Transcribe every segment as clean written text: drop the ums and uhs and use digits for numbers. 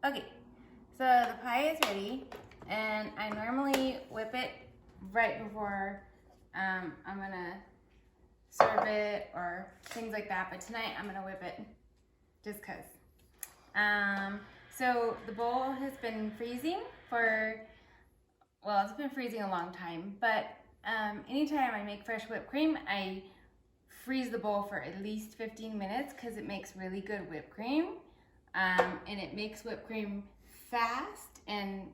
Okay, so the pie is ready, and I normally whip it right before I'm gonna serve it or things like that, but tonight I'm gonna whip it just cause. So the bowl has been freezing for, well, it's been freezing a long time, but anytime I make fresh whipped cream, I freeze the bowl for at least 15 minutes because it makes really good whipped cream. And it makes whipped cream fast, and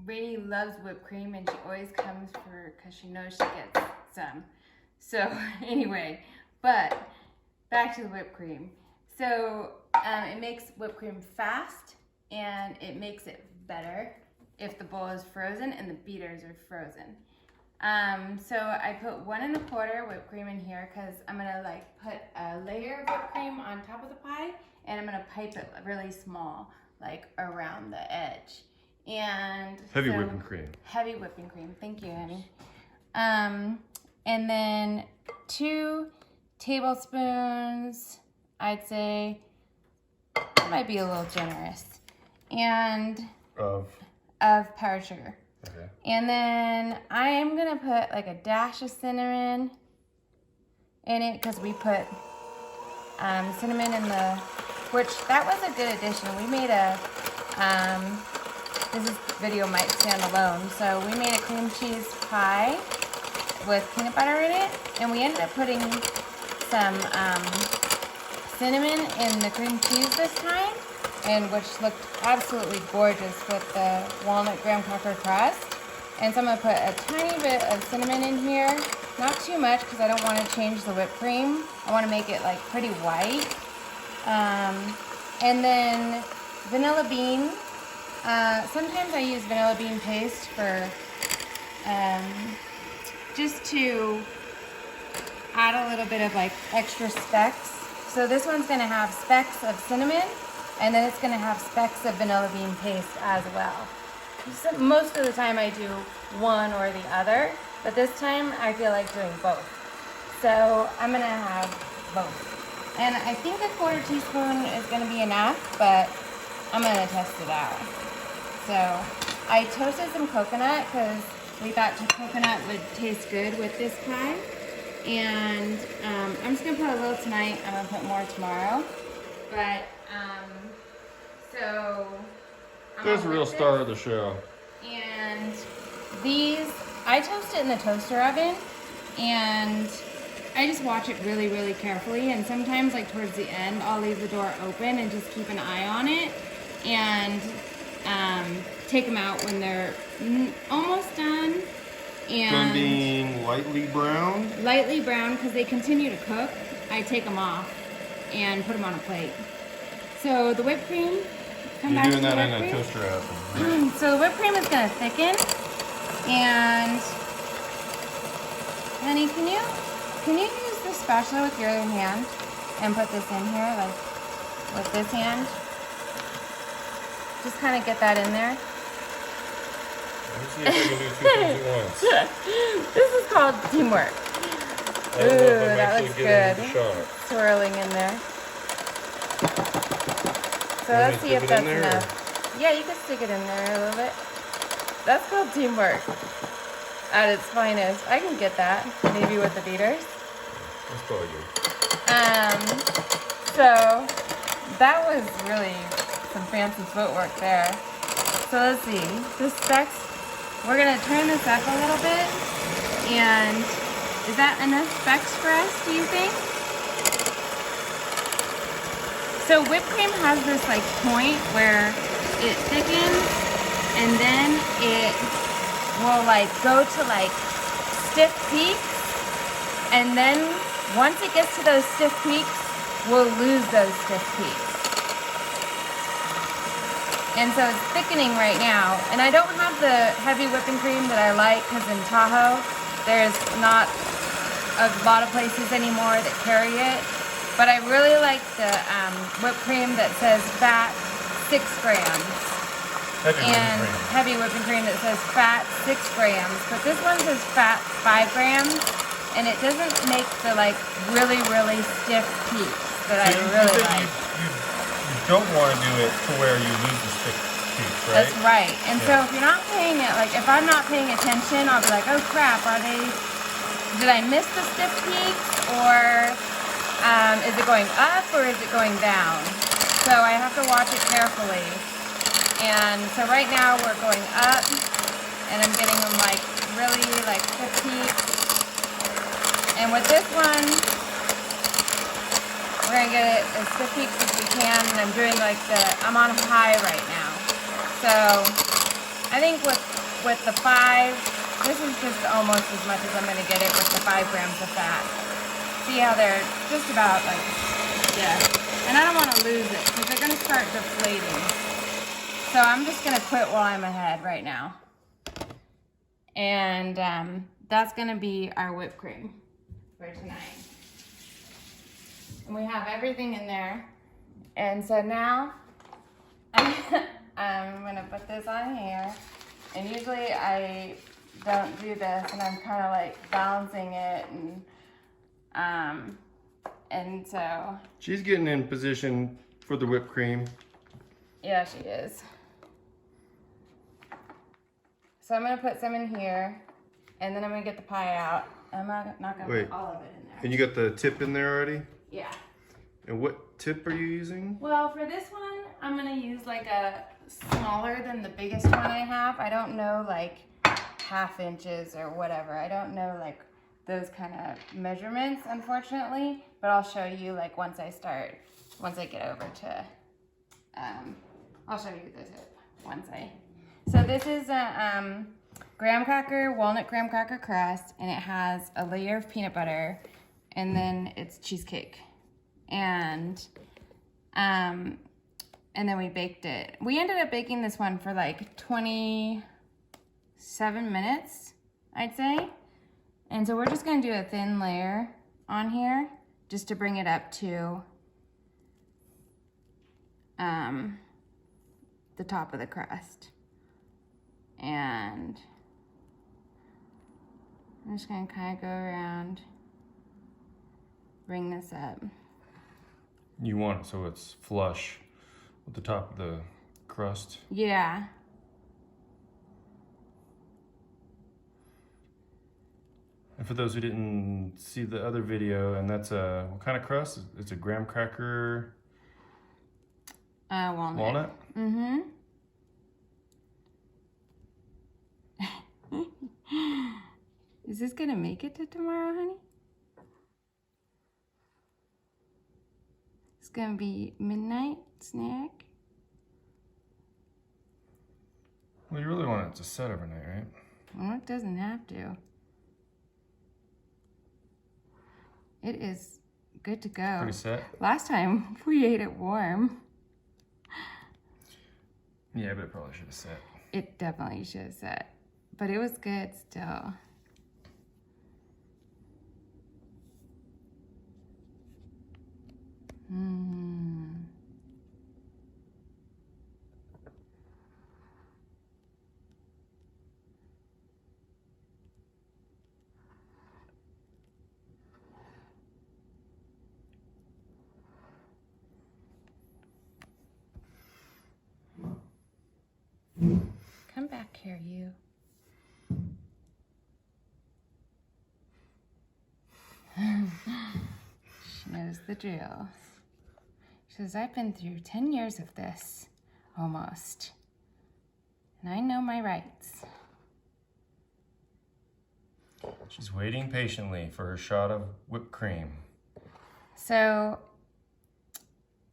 Rainey loves whipped cream, and she always comes for because she knows she gets some. So anyway, but back to the whipped cream. So it makes whipped cream fast, and it makes it better if the bowl is frozen and the beaters are frozen. So I put 1 1/4 whipped cream in here because I'm gonna like put a layer of whipped cream on top of the pie, and I'm gonna pipe it really small, like around the edge. And heavy whipping cream. Heavy whipping cream. Thank you, honey. And then 2 tablespoons, I'd say. That might be a little generous. And of powdered sugar. Okay. And then I am gonna put like a dash of cinnamon in it because we put cinnamon in the, which that was a good addition. We made a, this video might stand alone. So we made a cream cheese pie with peanut butter in it, and we ended up putting some cinnamon in the cream cheese this time, and which looked absolutely gorgeous with the walnut graham cracker crust. And so I'm gonna put a tiny bit of cinnamon in here, not too much because I don't want to change the whipped cream. I want to make it like pretty white. And then vanilla bean. Sometimes I use vanilla bean paste for just to add a little bit of like extra specks. So this one's gonna have specks of cinnamon, and then it's gonna have specks of vanilla bean paste as well. So most of the time I do one or the other, but this time I feel like doing both. So I'm gonna have both. And I think a 1/4 teaspoon is gonna be enough, but I'm gonna test it out. So I toasted some coconut because we thought coconut would taste good with this pie. And I'm just gonna put a little tonight. I'm gonna put more tomorrow. But so there's a real star of the show. And these, I toast it in the toaster oven, and I just watch it really, really carefully. And sometimes, like towards the end, I'll leave the door open and just keep an eye on it, and take them out when they're almost done. And Done being lightly brown? Lightly brown, because they continue to cook. I take them off and put them on a plate. So the whipped cream, You're doing that in a toaster oven. So the whipped cream is going to thicken. And honey, can you use the spatula with your other hand and put this in here, like with this hand? Just kind of get that in there. Let's see if I can do 2 things at once. This is called teamwork. I don't know if I'm That actually looks getting good. the shot. Swirling in there. So You want let's me see to if stick it that's in there, enough. Yeah, you can stick it in there a little bit. That's called teamwork at its finest. I can get that, maybe with the beaters. That's probably good. So that was really some fancy footwork there. So let's see, this specs, we're gonna turn this up a little bit, and is that enough specs for us, do you think? So whipped cream has this like point where it thickens, and then it will like go to like stiff peaks, and then once it gets to those stiff peaks, we'll lose those stiff peaks. And so it's thickening right now. And I don't have the heavy whipping cream that I like, because in Tahoe, there's not a lot of places anymore that carry it. But I really like the whipped cream that says fat 6 grams. Heavy whipping cream that says fat 6 grams. But this one says fat 5 grams. And it doesn't make the like really, really stiff peaks that I really like. You don't want to do it to where you lose the stiff peaks, right? That's right. And so Yeah. if you're not paying it, like if I'm not paying attention, I'll be like, oh crap, did I miss the stiff peaks, or is it going up or is it going down? So I have to watch it carefully. And so right now we're going up, and I'm getting them like really like stiff peaks. And with this one, we're gonna get it as stiff peaks as we can, and I'm doing like I'm on high right now. So I think with the 5, this is just almost as much as I'm gonna get it with the 5 grams of fat. See how they're just about like, yeah. And I don't wanna lose it because they're gonna start deflating. So I'm just gonna quit while I'm ahead right now. And that's gonna be our whipped cream for tonight. And we have everything in there. And so now I'm gonna put this on here. And usually I don't do this, and I'm kind of like balancing it, and so. She's getting in position for the whipped cream. Yeah, she is. So I'm gonna put some in here, and then I'm gonna get the pie out. I'm not gonna put all of it in there. And you got the tip in there already? Yeah. And what tip are you using? Well, for this one, I'm gonna use like a smaller than the biggest one I have. I don't know like 1/2 inches or whatever. I don't know like those kind of measurements, unfortunately. But I'll show you like once I get over to, I'll show you the tip once I. So this is a walnut graham cracker crust, and it has a layer of peanut butter, and then it's cheesecake. And then we baked it. We ended up baking this one for like 27 minutes, I'd say. And so we're just gonna do a thin layer on here just to bring it up to the top of the crust. And I'm just gonna kind of go around, bring this up. You want it so it's flush with the top of the crust. Yeah. And for those who didn't see the other video, and that's what kind of crust? It's a graham cracker. Walnut. Walnut? Mm-hmm. Is this gonna make it to tomorrow, honey? It's gonna be midnight snack. Well, you really want it to set overnight, right? Well, it doesn't have to. It is good to go. Pretty set? Last time we ate it warm. Yeah, but it probably should have set. It definitely should have set. But it was good still. Come back here, you. She knows the drill. She says, I've been through 10 years of this, almost. And I know my rights. She's waiting patiently for her shot of whipped cream. So,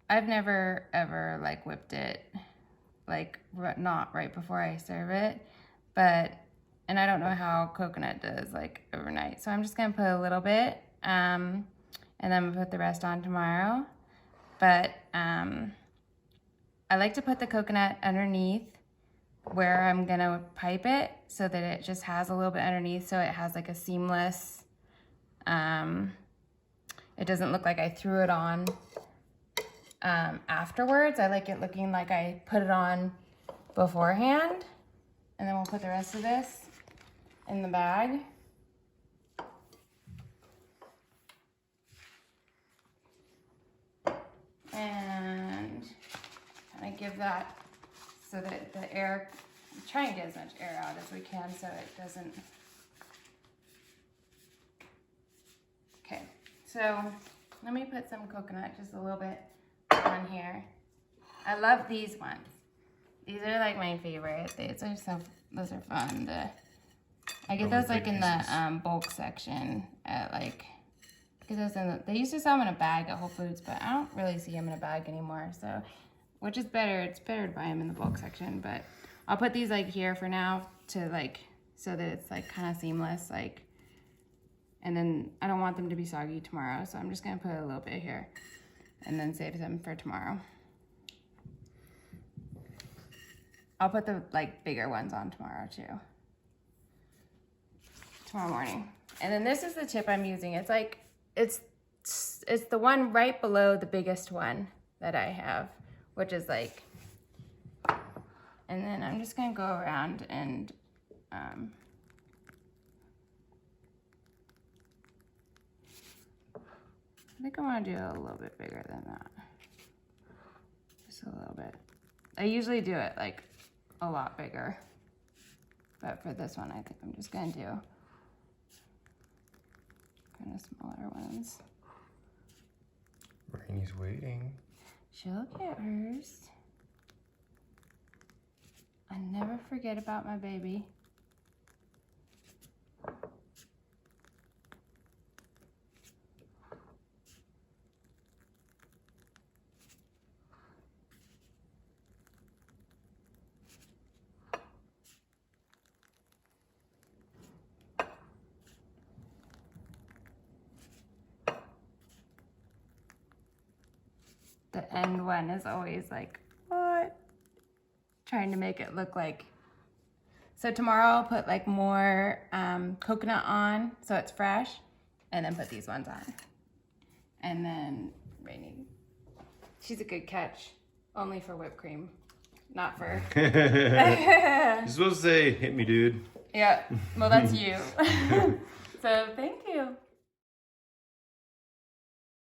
I've never, ever, like, whipped it. Like, not right before I serve it. But, and I don't know how coconut does, like, overnight. So I'm just going to put a little bit. And then I'm going to put the rest on tomorrow. But I like to put the coconut underneath where I'm going to pipe it so that it just has a little bit underneath so it has like a seamless, it doesn't look like I threw it on afterwards. I like it looking like I put it on beforehand. And then we'll put the rest of this in the bag. And give that so that the air, try and get as much air out as we can so it doesn't. Okay, so let me put some coconut, just a little bit on here. I love these ones. These are like my favorite. Those are fun. I get those like in the bulk section at like, get those in they used to sell them in a bag at Whole Foods, but I don't really see them in a bag anymore. So, which is better. It's better to buy them in the bulk section, but I'll put these like here for now to like, so that it's like kind of seamless, like, and then I don't want them to be soggy tomorrow. So I'm just gonna put a little bit here and then save them for tomorrow. I'll put the like bigger ones on tomorrow too. Tomorrow morning. And then this is the tip I'm using. It's like, it's the one right below the biggest one that I have, which is like, and then I'm just gonna go around and I think I wanna do it a little bit bigger than that. Just a little bit. I usually do it like a lot bigger, but for this one, I think I'm just gonna do kind of smaller ones. Rainy's waiting. She'll get hers. I never forget about my baby. The end one is always like, what? Trying to make it look like. So tomorrow I'll put like more coconut on so it's fresh, and then put these ones on. And then Rainy, she's a good catch, only for whipped cream, not for. You're supposed to say, hit me, dude. Yeah, well, that's you. So thank you.